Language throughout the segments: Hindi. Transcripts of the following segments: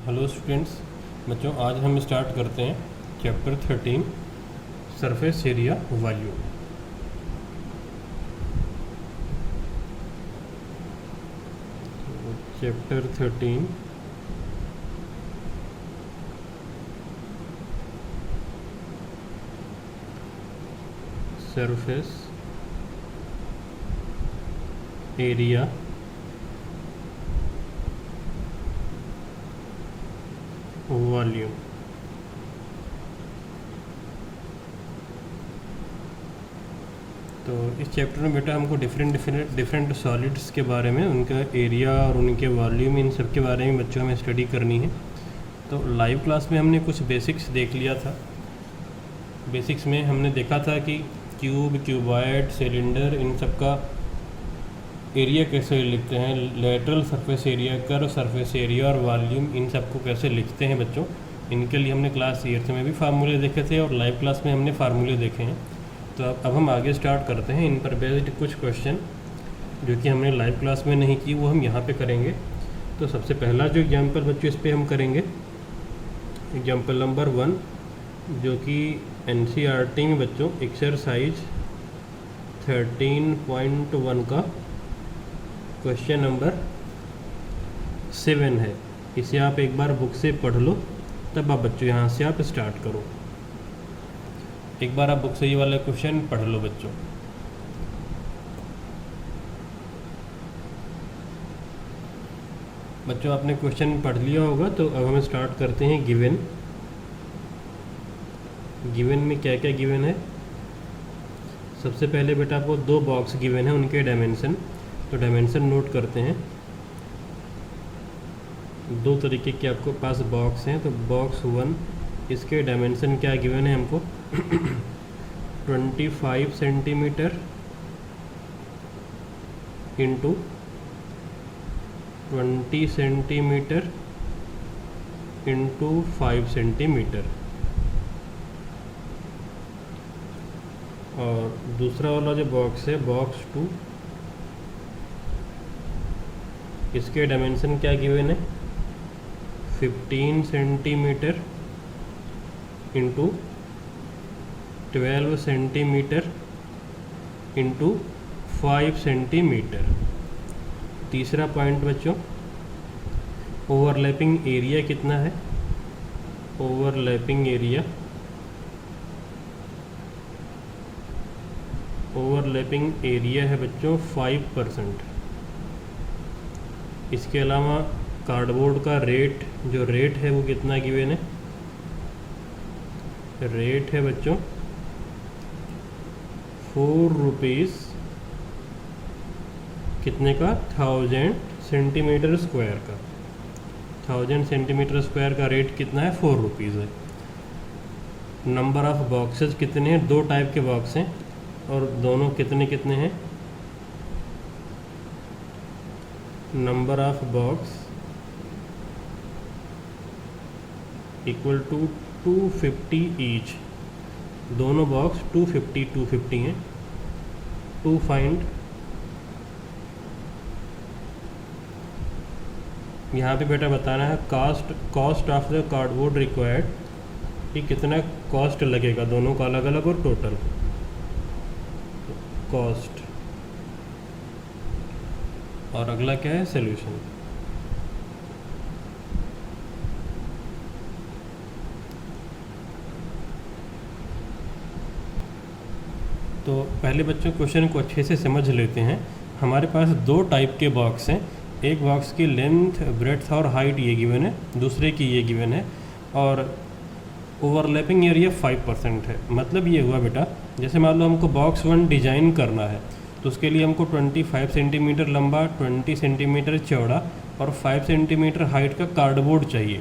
हेलो स्टूडेंट्स, बच्चों आज हम स्टार्ट करते हैं chapter 13 surface area volume. Chapter 13 surface area volume. तो इस चैप्टर में बेटा हमको डिफरेंट सॉलिड्स के बारे में, उनका एरिया और उनके वॉल्यूम, इन सब के बारे में बच्चों हमें स्टडी करनी है। तो लाइव क्लास में हमने कुछ बेसिक्स देख लिया था। बेसिक्स में हमने देखा था कि क्यूब, क्यूबॉइड, सिलेंडर, इन सब का एरिया कैसे लिखते हैं, lateral surface area, curve surface area और वॉल्यूम, इन सब को कैसे लिखते हैं बच्चों। इनके लिए हमने क्लास 8 में भी फार्मूले देखे थे और लाइव क्लास में हमने फार्मूले देखे हैं। तो अब हम आगे स्टार्ट करते हैं। इन पर बेस्ड कुछ क्वेश्चन जो कि हमने लाइव क्लास में नहीं की वो हम यहाँ पे करेंगे। तो सबसे पहला जो एग्जाम्पल बच्चों इस पर हम करेंगे, एग्जाम्पल नंबर 1, जो कि NCERT में बच्चों एक्सरसाइज 13.1 का क्वेश्चन नंबर 7 है। इसे आप एक बार बुक से पढ़ लो, तब आप बच्चों यहाँ से आप स्टार्ट करो। एक बार आप बुक से ये वाला क्वेश्चन पढ़ लो बच्चों। बच्चों आपने क्वेश्चन पढ़ लिया होगा, तो अब हम स्टार्ट करते हैं। गिवन में क्या क्या गिवन है। सबसे पहले बेटा आपको 2 बॉक्स गिवन है, उनके डायमेंशन। तो डायमेंशन नोट करते हैं। 2 तरीके के आपको पास बॉक्स हैं। तो बॉक्स 1, इसके डायमेंशन क्या गिवन है हमको 25 centimetre into 20 centimetre into 5 centimetre. और दूसरा वाला जो बॉक्स है बॉक्स 2, इसके डायमेंशन क्या गिवन है 15 centimetre into 12 centimetre into 5 centimetre. तीसरा पॉइंट बच्चों, ओवरलैपिंग एरिया कितना है। ओवरलैपिंग एरिया है बच्चों 5%। इसके अलावा कार्डबोर्ड का रेट है वो कितना गिवन है। रेट है बच्चों 4 रुपीज़ कितने का 1000 सेंटीमीटर स्क्वायर का। 1000 सेंटीमीटर स्क्वायर का रेट कितना है 4 रुपीज़ है। नंबर ऑफ बॉक्सेस कितने हैं, 2 टाइप के बॉक्स हैं और दोनों कितने कितने हैं। Number of box equal to 250 each. दोनों बॉक्स 250 हैं। टू फाइंड, यहाँ पे बेटा बताना है cost of the cardboard required, कि कितना कॉस्ट लगेगा दोनों का अलग अलग और टोटल कॉस्ट। और अगला क्या है सॉल्यूशन। तो पहले बच्चों क्वेश्चन को अच्छे से समझ लेते हैं। हमारे पास 2 टाइप के बॉक्स हैं। एक बॉक्स की लेंथ, ब्रेड्थ और हाइट ये गिवन है, दूसरे की ये गिवन है। और ओवरलैपिंग एरिया 5% है। मतलब ये हुआ बेटा, जैसे मान लो हमको बॉक्स 1 डिजाइन करना है, तो उसके लिए हमको 25 सेंटीमीटर लंबा, 20 सेंटीमीटर चौड़ा और 5 सेंटीमीटर हाइट का कार्डबोर्ड चाहिए।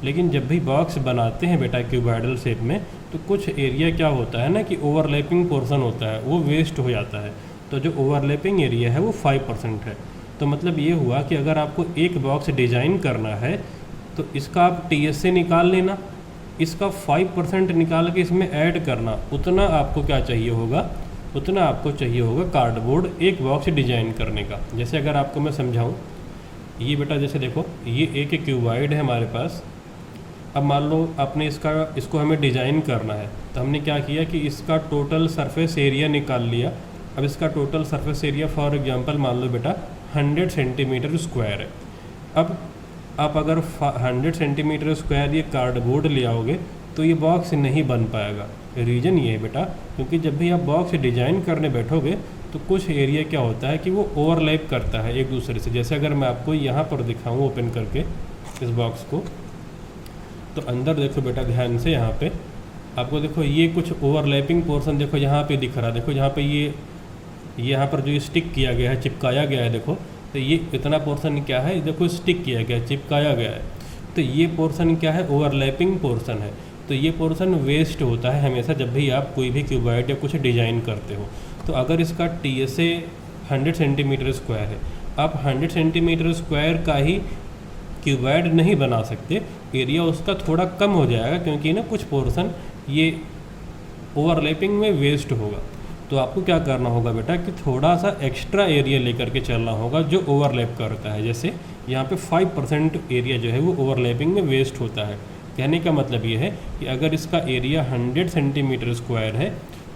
लेकिन जब भी बॉक्स बनाते हैं बेटा क्यूबॉइडल शेप में, तो कुछ एरिया क्या होता है ना कि ओवरलैपिंग पोर्शन होता है, वो वेस्ट हो जाता है। तो जो ओवरलैपिंग एरिया है वो 5% है। तो मतलब ये हुआ कि अगर आपको एक बॉक्स डिज़ाइन करना है तो इसका आप TS से निकाल लेना, इसका 5% निकाल के इसमें ऐड करना, उतना आपको क्या चाहिए होगा, उतना आपको चाहिए होगा कार्डबोर्ड एक बॉक्स डिज़ाइन करने का। जैसे अगर आपको मैं समझाऊं ये बेटा जैसे देखो ये एक क्यूबॉइड है हमारे पास। अब मान लो आपने इसको हमें डिज़ाइन करना है, तो हमने क्या किया कि इसका टोटल सरफेस एरिया निकाल लिया। अब इसका total surface area for example मान लो बेटा 100 सेंटीमीटर स्क्वायर है। अब आप अगर 100 सेंटीमीटर स्क्वायर ये कार्डबोर्ड ले आओगे तो ये बॉक्स नहीं बन पाएगा। रीज़न ये है बेटा, क्योंकि जब भी आप बॉक्स डिज़ाइन करने बैठोगे तो कुछ एरिया क्या होता है कि वो ओवरलैप करता है एक दूसरे से। जैसे अगर मैं आपको यहाँ पर दिखाऊँ ओपन करके इस बॉक्स को, तो अंदर देखो बेटा ध्यान से, यहाँ पे आपको देखो ये कुछ ओवरलैपिंग पोर्शन देखो यहाँ पे दिख रहा है। देखो यहाँ पे ये यहाँ पर जो ये स्टिक किया गया है, चिपकाया गया है, देखो तो ये इतना पोर्शन क्या है, देखो स्टिक किया गया है, चिपकाया गया है। तो ये पोर्शन क्या है, ओवरलैपिंग पोर्शन है। तो ये पोर्शन वेस्ट होता है हमेशा जब भी आप कोई भी क्यूबॉइड या कुछ डिज़ाइन करते हो। तो अगर इसका TSA 100 सेंटीमीटर स्क्वायर है, आप 100 सेंटीमीटर स्क्वायर का ही क्यूबॉइड नहीं बना सकते, एरिया उसका थोड़ा कम हो जाएगा, क्योंकि ना कुछ पोर्शन ये ओवरलैपिंग में वेस्ट होगा। तो आपको क्या करना होगा बेटा कि थोड़ा सा एक्स्ट्रा एरिया लेकर के चलना होगा जो ओवरलैप करता है। जैसे यहाँ पे 5% एरिया जो है वो ओवरलैपिंग में वेस्ट होता है। कहने का मतलब ये है कि अगर इसका एरिया 100 सेंटीमीटर स्क्वायर है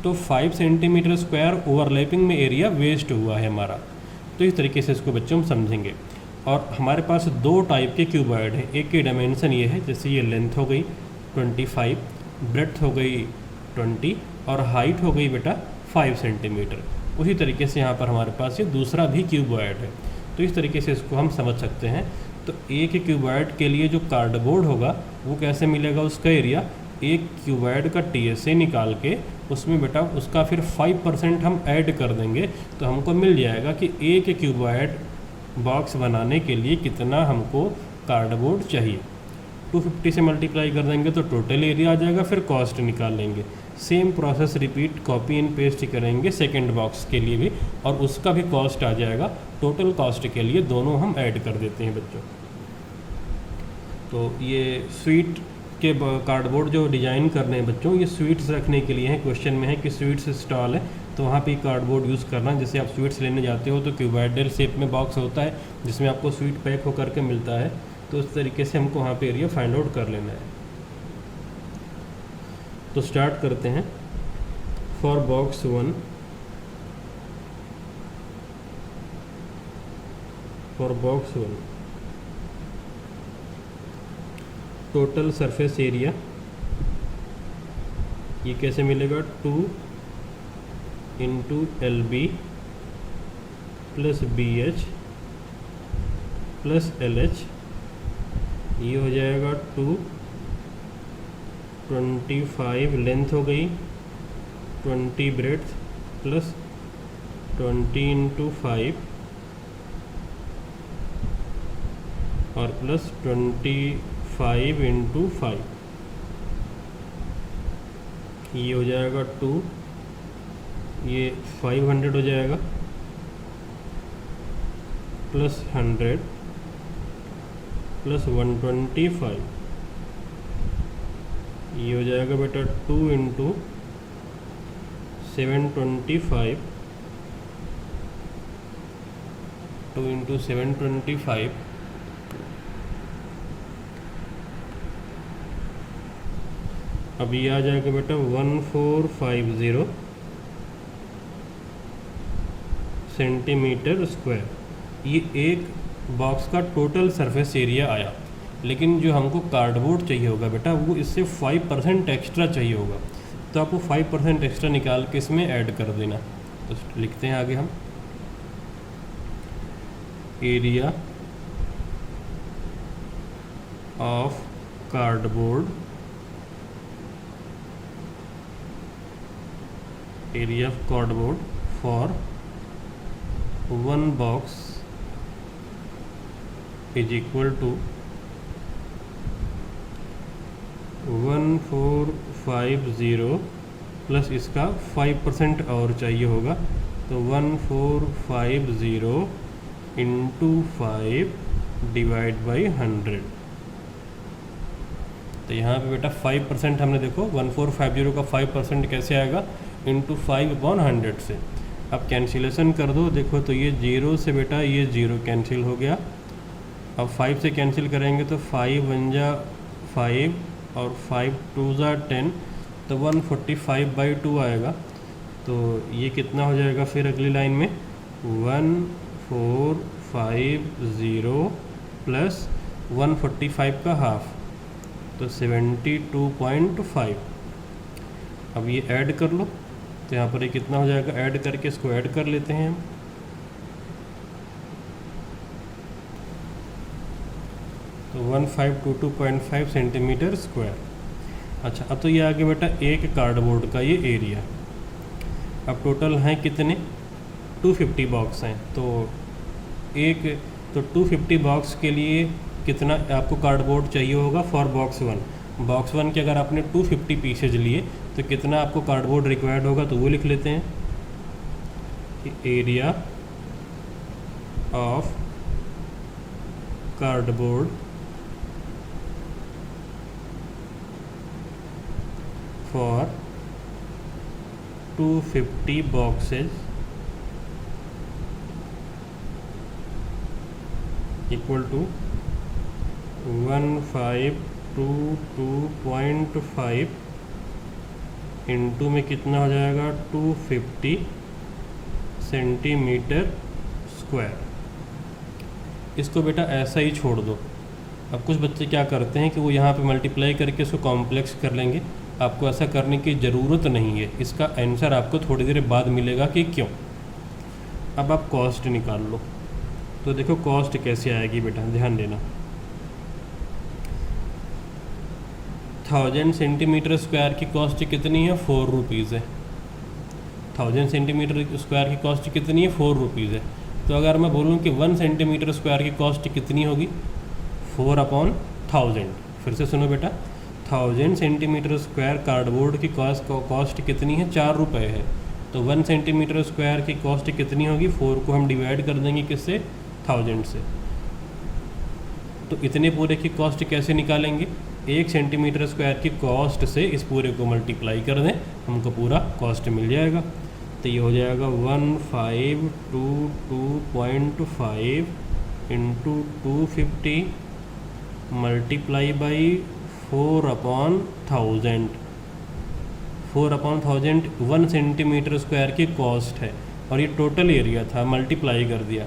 तो 5 सेंटीमीटर स्क्वायर ओवरलैपिंग में एरिया वेस्ट हुआ है हमारा। तो इस तरीके से इसको बच्चों हम समझेंगे। और हमारे पास दो टाइप के क्यूबॉइड है। एक की डायमेंशन ये है, जैसे ये लेंथ हो गई 25, ब्रेड्थ हो गई 20 और हाइट हो गई बेटा 5 सेंटीमीटर। उसी तरीके से यहाँ पर हमारे पास ये दूसरा भी क्यूबॉइड है। तो इस तरीके से इसको हम समझ सकते हैं। तो एक क्यूबॉइड के लिए जो कार्डबोर्ड होगा वो कैसे मिलेगा, उसका एरिया एक क्यूबॉइड का TSA निकाल के उसमें बेटा उसका फिर 5% हम ऐड कर देंगे, तो हमको मिल जाएगा कि एक क्यूबॉइड बॉक्स बनाने के लिए कितना हमको कार्डबोर्ड चाहिए। 250 से मल्टीप्लाई कर देंगे तो टोटल एरिया आ जाएगा, फिर कॉस्ट निकाल लेंगे। Same process repeat copy and paste करेंगे सेकंड बॉक्स के लिए भी, और उसका भी कॉस्ट आ जाएगा। टोटल कॉस्ट के लिए दोनों हम ऐड कर देते हैं बच्चों। तो ये स्वीट के कार्डबोर्ड जो डिज़ाइन करने हैं बच्चों, ये स्वीट्स रखने के लिए है। क्वेश्चन में है कि स्वीट्स स्टॉल है तो वहाँ पे कार्डबोर्ड यूज़ करना। जैसे आप स्वीट्स लेने जाते हो तो क्यूबॉइडल शेप में बॉक्स होता है जिसमें आपको स्वीट पैक होकर के मिलता है। तो उस तरीके से हमको वहाँ पे एरिया फाइंड आउट कर लेना है। तो स्टार्ट करते हैं। For box 1, for box 1 total surface area ये कैसे मिलेगा, 2 × LB + BH + LH। ये हो जाएगा 225 लेंथ हो गई, 20 ब्रेड्थ प्लस 20 × 5 और प्लस 25 × 5। ये हो जाएगा 2, ये 500 हो जाएगा प्लस 100 प्लस 125। ये हो जाएगा बेटा 2 × 725, 2 × 725 अब ये आ जाएगा बेटा 1450 सेंटीमीटर स्क्वायर। ये एक बॉक्स का टोटल सरफेस एरिया आया। लेकिन जो हमको कार्डबोर्ड चाहिए होगा बेटा वो इससे 5% एक्स्ट्रा चाहिए होगा। तो आपको 5% एक्स्ट्रा निकाल के इसमें ऐड कर देना। तो लिखते हैं आगे हम, area of cardboard, area of cardboard for 1 box is equal to 1450 plus इसका 5% और चाहिए होगा, तो 1450 × 5 डिवाइड बाई 100। तो यहाँ पे बेटा 5% हमने देखो 1450 का 5% कैसे आएगा, × 5/100 से। अब कैंसिलेशन कर दो, देखो तो ये 0 से बेटा ये 0 कैंसिल हो गया अब 5 से कैंसिल करेंगे तो 5 वन जा 5 और 5 टू जा 10, तो 145/2 आएगा। तो ये कितना हो जाएगा फिर अगली लाइन में 1450 प्लस 145 का हाफ, तो 72.5। अब ये ऐड कर लो, तो यहाँ पर ये कितना हो जाएगा, ऐड करके इसको ऐड कर लेते हैं हम। तो 1522.5 सेंटीमीटर स्क्वायर। अच्छा, अब तो ये आ गया बेटा एक कार्डबोर्ड का ये एरिया। अब टोटल हैं कितने, 250 बॉक्स हैं। तो 250 बॉक्स के लिए कितना आपको कार्डबोर्ड चाहिए होगा फॉर बॉक्स 1। बॉक्स 1 के अगर आपने 250 पीसेज लिए तो कितना आपको कार्डबोर्ड रिक्वायर्ड होगा, तो वो लिख लेते हैं कि area of cardboard for 250 boxes equal to 1522.5 into में कितना हो जाएगा 250 सेंटीमीटर स्क्वायर। इसको बेटा ऐसा ही छोड़ दो। अब कुछ बच्चे क्या करते हैं कि वो यहाँ पे मल्टीप्लाई करके इसको कॉम्प्लेक्स कर लेंगे। आपको ऐसा करने की ज़रूरत नहीं है, इसका आंसर आपको थोड़ी देर बाद मिलेगा कि क्यों। अब आप कॉस्ट निकाल लो। तो देखो कॉस्ट कैसे आएगी बेटा, ध्यान देना। 1000 सेंटीमीटर स्क्वायर की कॉस्ट कितनी है, 4 रुपीज़ है। 1000 सेंटीमीटर स्क्वायर की कॉस्ट कितनी है, 4 रुपीज़ है। तो अगर मैं बोलूँ कि 1 सेंटीमीटर स्क्वायर की कॉस्ट कितनी होगी, 4/1000। फिर से सुनो बेटा, 1000 सेंटीमीटर स्क्वायर कार्डबोर्ड की कॉस्ट कितनी है, 4 रुपये है। तो 1 सेंटीमीटर स्क्वायर की कॉस्ट कितनी होगी, 4 को हम डिवाइड कर देंगे किससे, 1000 से। तो इतने पूरे की कॉस्ट कैसे निकालेंगे, 1 सेंटीमीटर स्क्वायर की कॉस्ट से इस पूरे को मल्टीप्लाई कर दें, हमको पूरा कॉस्ट मिल जाएगा। तो ये हो जाएगा 1522.5 into 250 multiply by 4/1000। 4/1000 1 centimetre square की कॉस्ट है और ये टोटल एरिया था, मल्टीप्लाई कर दिया।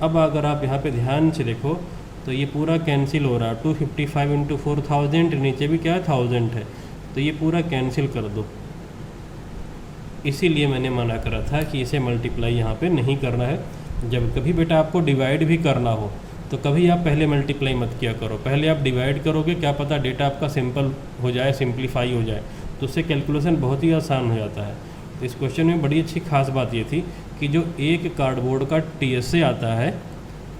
अब अगर आप यहाँ पे ध्यान से देखो तो ये पूरा कैंसिल हो रहा है, 255 इंटू 4000, नीचे भी क्या है 1000 है, तो ये पूरा कैंसिल कर दो। इसीलिए मैंने मना करा था कि इसे मल्टीप्लाई यहाँ पे नहीं करना है। जब कभी बेटा आपको डिवाइड भी करना हो तो कभी आप पहले मल्टीप्लाई मत किया करो, पहले आप डिवाइड करोगे, क्या पता डेटा आपका सिंपल हो जाए, सिंप्लीफाई हो जाए, तो उससे कैलकुलेशन बहुत ही आसान हो जाता है। तो इस क्वेश्चन में बड़ी अच्छी खास बात ये थी कि जो एक कार्डबोर्ड का TSA आता है,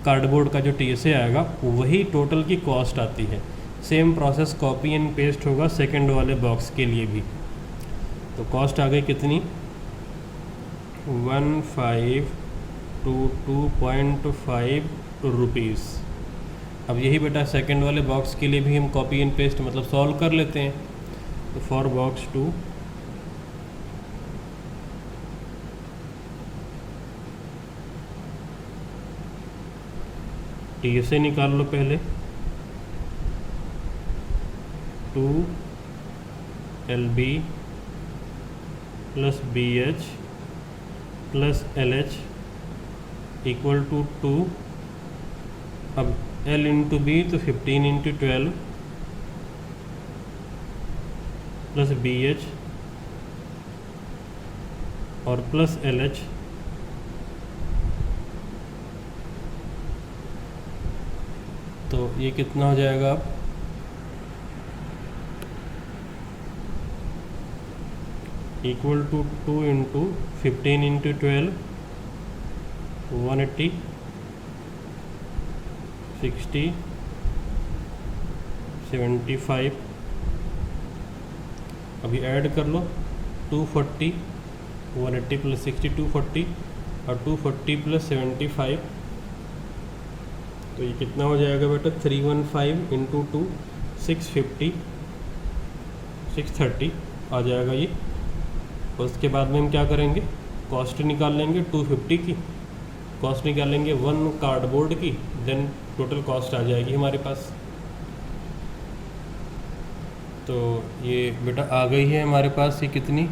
कार्डबोर्ड का जो TSA आएगा वही टोटल की कॉस्ट आती है। Same process copy and paste होगा सेकंड वाले बॉक्स के लिए भी। तो कॉस्ट आ गई कितनी, 1522.5 रुपीज़। अब यही बेटा सेकंड वाले बॉक्स के लिए भी हम कॉपी एंड पेस्ट मतलब सॉल्व कर लेते हैं। तो फॉर बॉक्स 2 TSA निकाल लो पहले, 2 LB plus BH plus LH equal to 2। अब L इंटू बी तो 15 इंटू 12 प्लस BH और प्लस LH तो ये कितना हो जाएगा अब, इक्वल टू 2 इंटू 15 इंटू 12 180 60 75। अभी ऐड कर लो, 240 180 प्लस 60 240 और 240 प्लस 75, तो ये कितना हो जाएगा बेटा 315 इंटू 2 650 630 आ जाएगा ये। उसके बाद में हम क्या करेंगे, कॉस्ट निकाल लेंगे 250 की, कॉस्ट निकालेंगे 1 कार्डबोर्ड की, देन टोटल कॉस्ट आ जाएगी हमारे पास। तो ये बेटा आ गई है हमारे पास, ये कितनी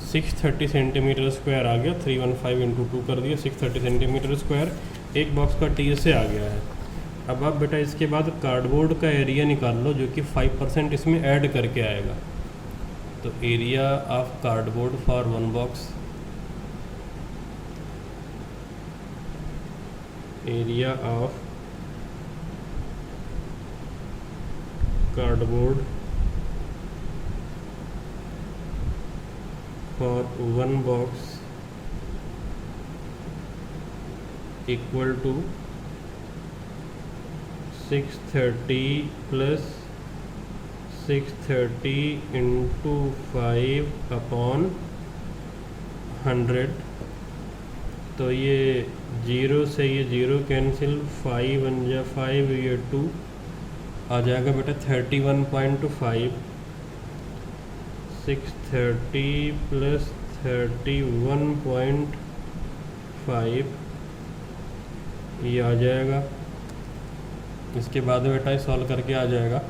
630 सेंटीमीटर स्क्वायर आ गया, 315 इंटू 2 कर दिया, 630 सेंटीमीटर स्क्वायर एक बॉक्स का TSA आ गया है। अब आप बेटा इसके बाद कार्डबोर्ड का एरिया निकाल लो, जो कि 5% इसमें ऐड करके आएगा। तो area of cardboard for one box, area of cardboard for one box equal to 630 plus 630 into 5 upon 100। तो ये 0 से ये 0 कैंसिल, 5 1 जा 5, ये 2 आ जाएगा बेटा 31.5। 630 प्लस 31.5 ये आ जाएगा। इसके बाद बेटा सॉल्व करके आ जाएगा,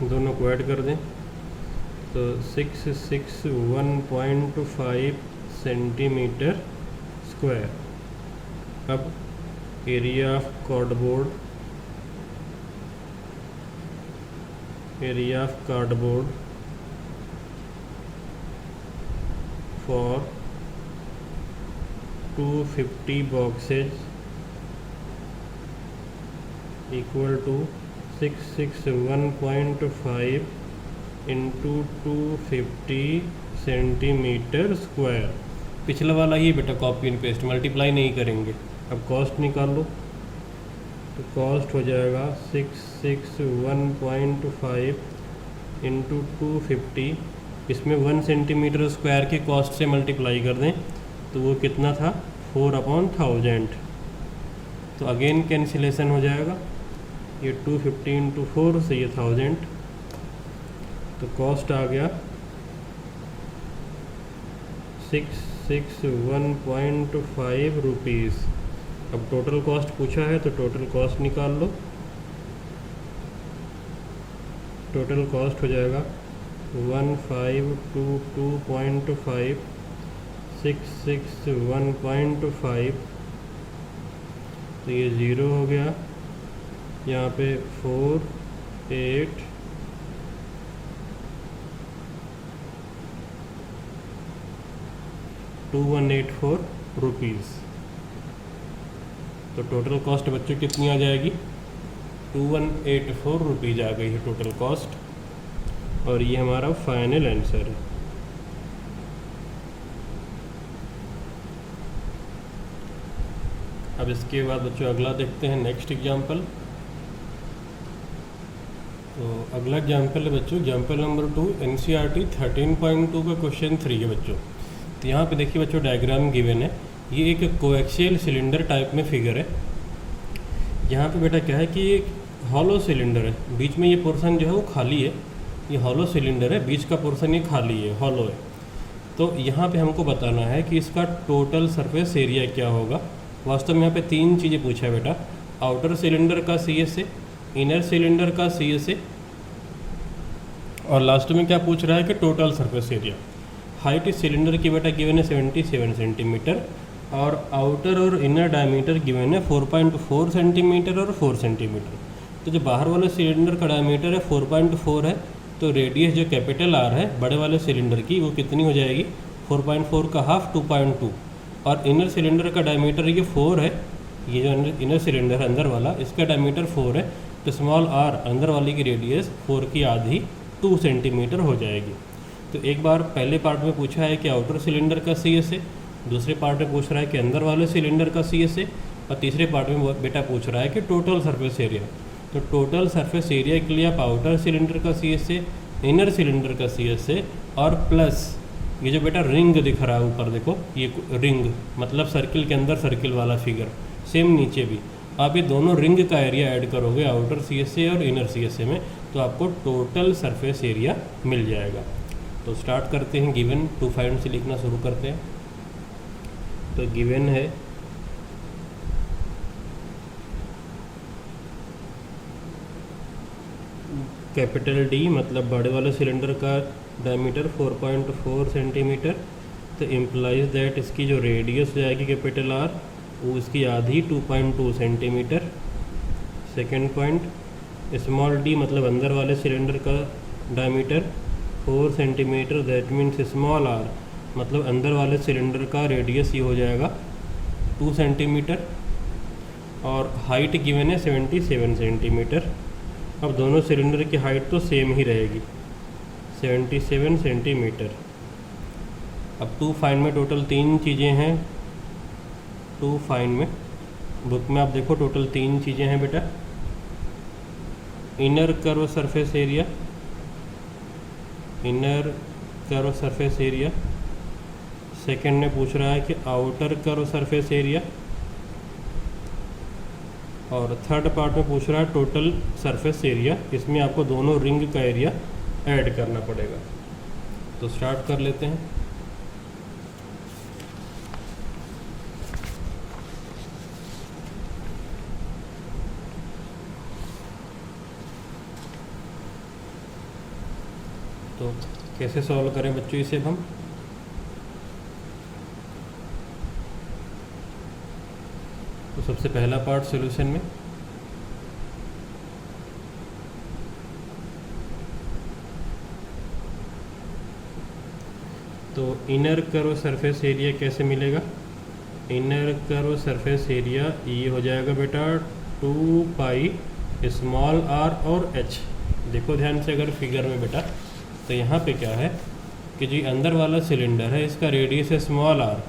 दोनों को ऐड कर दें तो 661.5 सेंटीमीटर स्क्वायर। अब area of cardboard, area of cardboard for 250 boxes equal to 661.5 into 250 centimetre square. पिछला वाला ये बेटा कॉपी एंड पेस्ट, मल्टीप्लाई नहीं करेंगे। अब कॉस्ट निकाल लो, तो कॉस्ट हो जाएगा 661.5 इंटू 250, इसमें 1 सेंटीमीटर स्क्वायर के कॉस्ट से मल्टीप्लाई कर दें तो वो कितना था 4/1000। तो अगेन कैंसिलेशन हो जाएगा, ये 250 इंटू 4 से ये 1000, तो कॉस्ट आ गया 661.5 रुपीज़। अब टोटल कॉस्ट पूछा है तो टोटल कॉस्ट निकाल लो। टोटल कॉस्ट हो जाएगा 1522.5, 661.5, तो ये 0 हो गया, यहाँ पे 2184 रुपीज़। तो टोटल कॉस्ट बच्चों कितनी आ जाएगी 2184 रुपीज़ आ गई है टोटल कॉस्ट, और ये हमारा फाइनल आंसर है। अब इसके बाद बच्चों अगला देखते हैं नेक्स्ट एग्जाम्पल। तो अगला एग्जाम्पल है बच्चों एग्जाम्पल नंबर 2, NCERT 13.2 का क्वेश्चन 3 है बच्चों। तो यहाँ पे देखिए बच्चों डायग्राम गिवन है, ये एक कोएक्सियल सिलेंडर टाइप में फिगर है। यहाँ पे बेटा क्या है कि एक हॉलो सिलेंडर है, बीच में ये पोर्शन जो है वो खाली है, ये हॉलो सिलेंडर है, बीच का पोर्शन ये खाली है, हॉलो है। तो यहाँ पे हमको बताना है कि इसका टोटल सरफेस एरिया क्या होगा। वास्तव में यहाँ पे 3 चीज़ें पूछा है बेटा, आउटर सिलेंडर का CSA, इनर सिलेंडर का CSA, और लास्ट में क्या पूछ रहा है कि टोटल सरफेस एरिया। हाइट इस सिलेंडर की बेटा गिवन है 77 सेंटीमीटर, और आउटर और इनर डायमीटर गिवन है 4.4 सेंटीमीटर और 4 सेंटीमीटर। तो जो बाहर वाले सिलेंडर का डायमीटर है 4.4 है, तो रेडियस जो कैपिटल R है बड़े वाले सिलेंडर की वो कितनी हो जाएगी 4.4 का हाफ 2.2, और इनर सिलेंडर का डायमीटर ये 4 है, ये जो इनर सिलेंडर है अंदर वाला इसका डायमीटर 4 है, तो स्मॉल r अंदर वाली की रेडियस 4 की आधी 2 सेंटीमीटर हो जाएगी। तो एक बार पहले पार्ट में पूछा है कि आउटर सिलेंडर का CSA, दूसरे पार्ट में पूछ रहा है कि अंदर वाले सिलेंडर का CSA, और तीसरे पार्ट में बेटा पूछ रहा है कि टोटल सरफेस एरिया। तो टोटल सरफेस एरिया के लिए आप आउटर सिलेंडर का CSA, इनर सिलेंडर का CSA और प्लस ये जो बेटा रिंग दिख रहा है ऊपर देखो, ये रिंग मतलब सर्किल के अंदर सर्किल वाला फिगर, सेम नीचे भी आप ये दोनों रिंग का एरिया ऐड करोगे आउटर CSA और इनर CSA में, तो आपको टोटल सरफेस एरिया मिल जाएगा। तो स्टार्ट करते हैं, गिवन 2 से लिखना शुरू करते हैं। तो गिवन है कैपिटल डी मतलब बड़े वाले सिलेंडर का डायमीटर 4.4 सेंटीमीटर, तो इम्प्लाइज दैट इसकी जो रेडियस जाएगी कैपिटल आर वो इसकी आधी 2.2 centimetre. Second point, small D मतलब अंदर वाले सिलेंडर का diameter 4 centimetre, that means small R मतलब अंदर वाले सिलेंडर का रेडियस ये हो जाएगा 2 सेंटीमीटर, और हाइट गिवन है 77 सेंटीमीटर। अब दोनों सिलेंडर की हाइट तो सेम ही रहेगी 77 सेंटीमीटर। अब टू फाइन में टोटल 3 चीज़ें हैं। टू फाइन में बुक में आप देखो टोटल 3 चीज़ें हैं बेटा। Inner curve surface area, inner curve surface area. Second में पूछ रहा है कि आउटर कर्व सरफेस एरिया, और थर्ड पार्ट में पूछ रहा है टोटल सरफेस एरिया। इसमें आपको दोनों रिंग का एरिया ऐड करना पड़ेगा। तो स्टार्ट कर लेते हैं। तो कैसे सॉल्व करें बच्चों इसे हम? तो सबसे पहला पार्ट सॉल्यूशन में तो इनर कर्व सरफेस एरिया कैसे मिलेगा? इनर कर्व सरफेस एरिया ये हो जाएगा बेटा 2 पाई स्मॉल आर और एच। देखो ध्यान से अगर फिगर में बेटा, तो यहाँ पे क्या है कि जी अंदर वाला सिलेंडर है, इसका रेडियस है स्मॉल आर,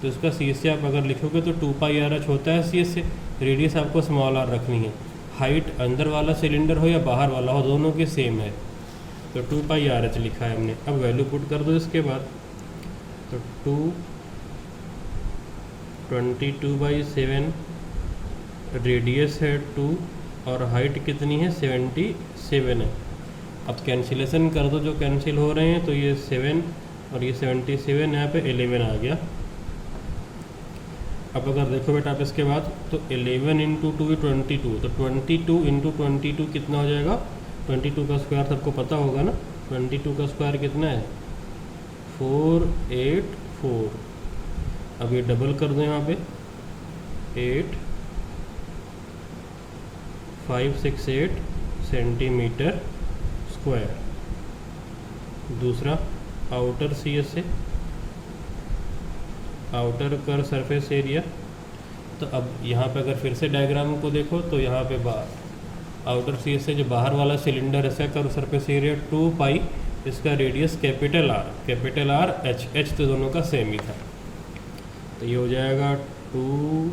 तो इसका सी एस से आप अगर लिखोगे तो 2 पाई आर एच होता है सी एस से। रेडियस आपको स्मॉल आर रखनी है। हाइट अंदर वाला सिलेंडर हो या बाहर वाला हो, दोनों की सेम है, तो 2 पाई आर एच लिखा है हमने। अब वैल्यू पुट कर दो इसके बाद, तो 22/7, रेडियस है 2 और हाइट कितनी है 77 है। अब कैंसिलेशन कर दो, जो कैंसिल हो रहे हैं, तो ये 7 और ये 77, यहाँ पे 11 आ गया। अब अगर देखो बेटा आप इसके बाद, तो 11 × 2 22, तो 22 × 22 कितना हो जाएगा? 22 का स्क्वायर सबको पता होगा ना। 22 का स्क्वायर कितना है? 484। अब ये डबल कर दो यहाँ पे, 8568 सेंटीमीटर स्क्वायर। दूसरा आउटर सी एस से, आउटर कर्व सरफेस एरिया। तो अब यहाँ पे अगर फिर से डायग्राम को देखो, तो यहाँ पे आउटर सी एस से जो बाहर वाला सिलेंडर है, इसका कर्व सरफेस एरिया 2 पाई, इसका रेडियस कैपिटल आर एच तो दोनों का सेम ही था। तो ये हो जाएगा 2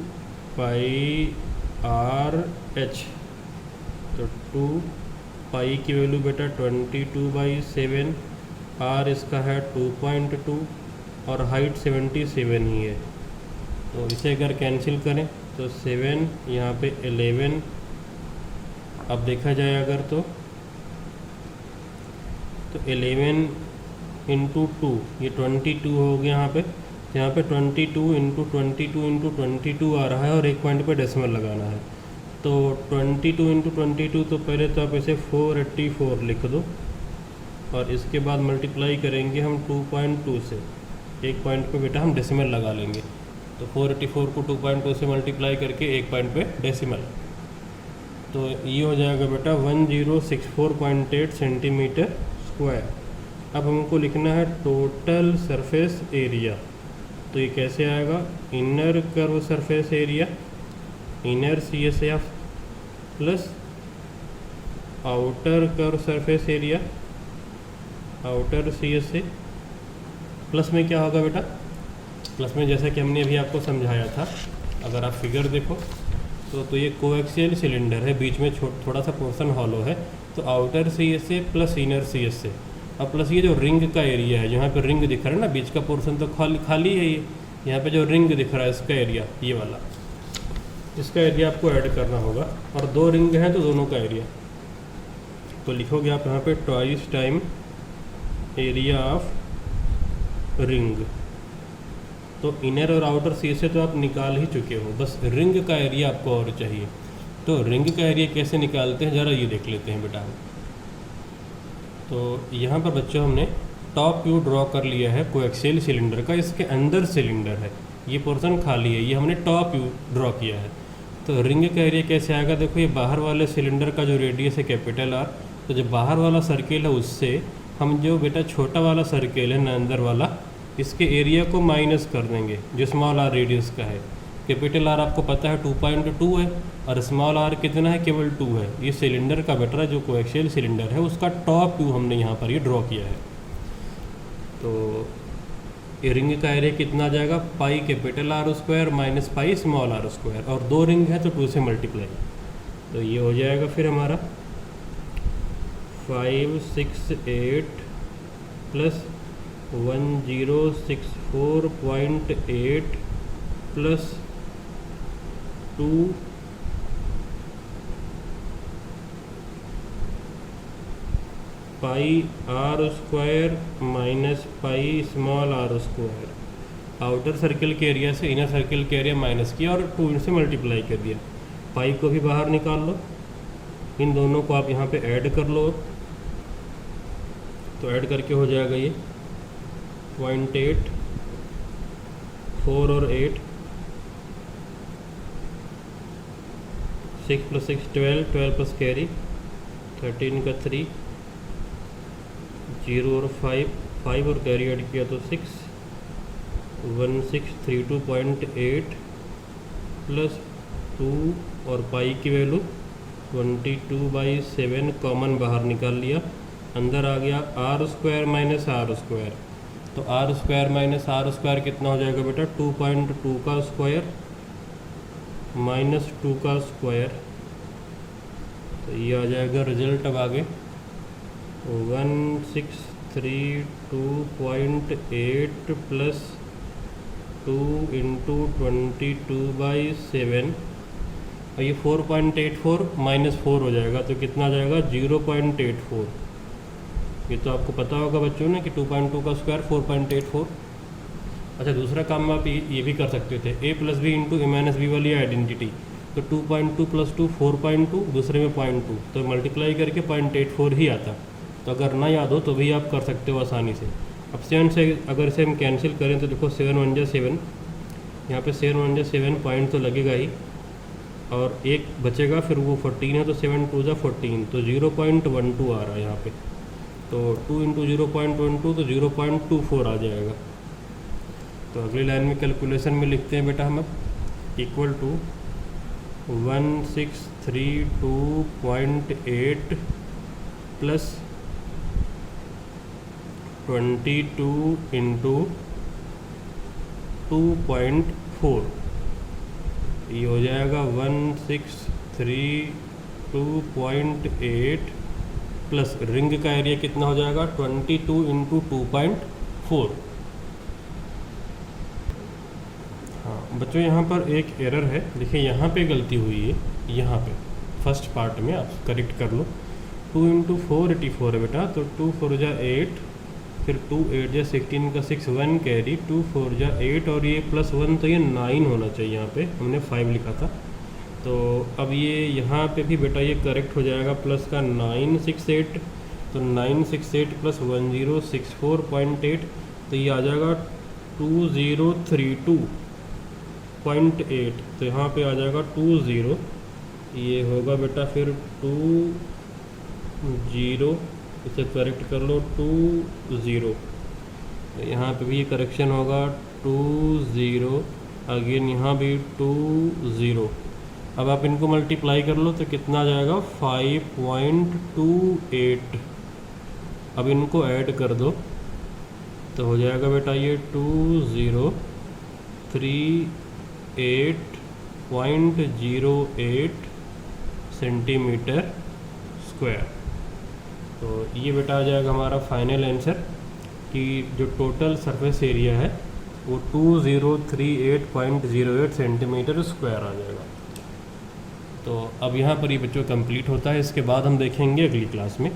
पाई आर एच। तो 2 पाई की वैल्यू बेटा 22/7, आर इसका है 2.2 और हाइट 77 ही है। तो इसे अगर कैंसिल करें तो 7 यहाँ पे 11। अब देखा जाए अगर तो 11 × 2 ये 22 हो गया यहाँ पे। तो यहाँ पे 22 × 22 × 22 आ रहा है और एक पॉइंट पे डेसिमल लगाना है। तो 22 × 22, तो पहले तो आप इसे 484 लिख दो, और इसके बाद मल्टीप्लाई करेंगे हम 2.2 से। एक पॉइंट पे बेटा हम डेसिमल लगा लेंगे, तो 484 को 2.2 से मल्टीप्लाई करके एक पॉइंट पे डेसिमल, तो ये हो जाएगा बेटा 1064.8 सेंटीमीटर स्क्वायर। अब हमको लिखना है टोटल सरफेस एरिया। तो ये कैसे आएगा? Inner curve surface area, inner C S F plus outer curve surface area, outer C S A. Plus में क्या होगा बेटा? प्लस में जैसा कि हमने अभी आपको समझाया था, अगर आप फिगर देखो तो ये कोएक्सियल सिलेंडर है, बीच में थोड़ा सा पोर्शन हॉलो है, तो outer C S A plus inner C S A. अब प्लस ये जो रिंग का एरिया है, जहाँ पे रिंग दिख रहा है ना, बीच का पोर्शन तो खाली है, ये यहाँ पे जो रिंग दिख रहा है इसका एरिया, ये वाला, इसका एरिया आपको ऐड करना होगा। और 2 रिंग हैं तो दोनों का एरिया, तो लिखोगे आप यहाँ पे twice time area of ring. तो इनर और आउटर सी से तो आप निकाल ही चुके हो, बस रिंग का एरिया आपको और चाहिए। तो रिंग का एरिया कैसे निकालते हैं ज़रा ये देख लेते हैं बेटा। तो यहाँ पर बच्चों हमने टॉप व्यू ड्रॉ कर लिया है कोएक्सियल सिलेंडर का। इसके अंदर सिलेंडर है, ये पोर्शन खाली है, ये हमने टॉप व्यू ड्रॉ किया है। तो रिंग का एरिया कैसे आएगा? देखो ये बाहर वाले सिलेंडर का जो रेडियस है कैपिटल आर, तो जो बाहर वाला सर्किल है उससे हम जो बेटा छोटा वाला सर्किल है ना अंदर वाला, इसके एरिया को माइनस कर देंगे जो स्मॉल आर रेडियस का है। कैपिटल आर आपको पता है 2.2 है और स्मॉल आर कितना है? केवल 2 है। ये सिलेंडर का बेटा जो कोएक्सियल सिलेंडर है उसका टॉप व्यू हमने यहाँ पर ये ड्रॉ किया है। तो ये रिंग का एरिया कितना आ जाएगा? Pi capital R square minus pi small R square, और 2 रिंग है तो 2 से मल्टीप्लाई। तो ये हो जाएगा फिर हमारा 568 plus 1064.8 plus 2 pi R square minus pi small R square. Outer circle के एरिया से इनर सर्किल के एरिया माइनस किया और 2 से मल्टीप्लाई कर दिया। पाई को भी बाहर निकाल लो, इन दोनों को आप यहाँ पे ऐड कर लो, तो ऐड करके हो जाएगा ये 0.8 4 और 8 6 + 6 12 12 प्लस कैरी 13 का 3 0 और 5 और कैरी ऐड किया तो 6 1632.8 प्लस 2 और पाई की वैल्यू 22/7 कॉमन बाहर निकाल लिया, अंदर आ गया R square minus R square. तो R square minus R square कितना हो जाएगा बेटा? 2.2 का स्क्वायर माइनस 2 का स्क्वायर। तो ये आ जाएगा रिजल्ट। अब आगे 1632.8 प्लस 2 × 22/7, और ये 4.84 माइनस 4 हो जाएगा, तो कितना आ जाएगा? 0.84। ये तो आपको पता होगा बच्चों ने कि 2.2 का स्क्वायर 4.84। अच्छा, दूसरा काम आप ये भी कर सकते थे, a + b × a - b वाली आइडेंटिटी। तो 2.2 + 2 4.2, दूसरे में 0.2, तो मल्टीप्लाई करके 0.84 ही आता। तो अगर ना याद हो तो भी आप कर सकते हो आसानी से। अब 7 से अगर इसे हम कैंसिल करें तो देखो 7 × 1 = 7, यहाँ पे 7 × 1 = 7 पॉइंट तो लगेगा ही, और एक बचेगा, फिर वो 14 है तो 7 × 2 = 14, तो 0.12 आ रहा है यहाँ पे। तो 2 × 0.12 तो 0.24 आ जाएगा। तो अगली लाइन में कैलकुलेशन में लिखते हैं बेटा हम अब इक्वल टू 1632.8 प्लस 22 × 2.4, ये हो जाएगा 1632.8 प्लस रिंग का एरिया कितना हो जाएगा? 22 × 2.4। हाँ बच्चों, यहाँ पर एक एरर है, देखिए यहाँ पे गलती हुई है, यहाँ पे फर्स्ट पार्ट में आप करेक्ट कर लो। 2 × 4 84 है बेटा, तो 2 × 4 = 8, फिर 2 × 8 = 16 का 6 1 कैरी 2 × 4 = 8, और ये +1 तो ये 9 होना चाहिए, यहाँ पे हमने 5 लिखा था। तो अब ये यहाँ पे भी बेटा ये करेक्ट हो जाएगा, प्लस का 968, तो 968 + 1064.8, तो ये आ जाएगा 2032.8, तो यहाँ पे आ जाएगा 20, ये होगा बेटा फिर 20, इसे करेक्ट कर लो 20, तो यहाँ पे भी ये करेक्शन होगा 20, अगेन यहाँ भी 20। अब आप इनको मल्टीप्लाई कर लो तो कितना आ जाएगा? 5.28। अब इनको ऐड कर दो तो हो जाएगा बेटा ये 2038.08 सेंटीमीटर स्क्वायर। तो ये बेटा आ जाएगा हमारा फाइनल आंसर कि जो टोटल सरफेस एरिया है वो 2038.08 सेंटीमीटर स्क्वायर आ जाएगा। तो अब यहाँ पर ये बच्चों कंप्लीट होता है, इसके बाद हम देखेंगे अगली क्लास में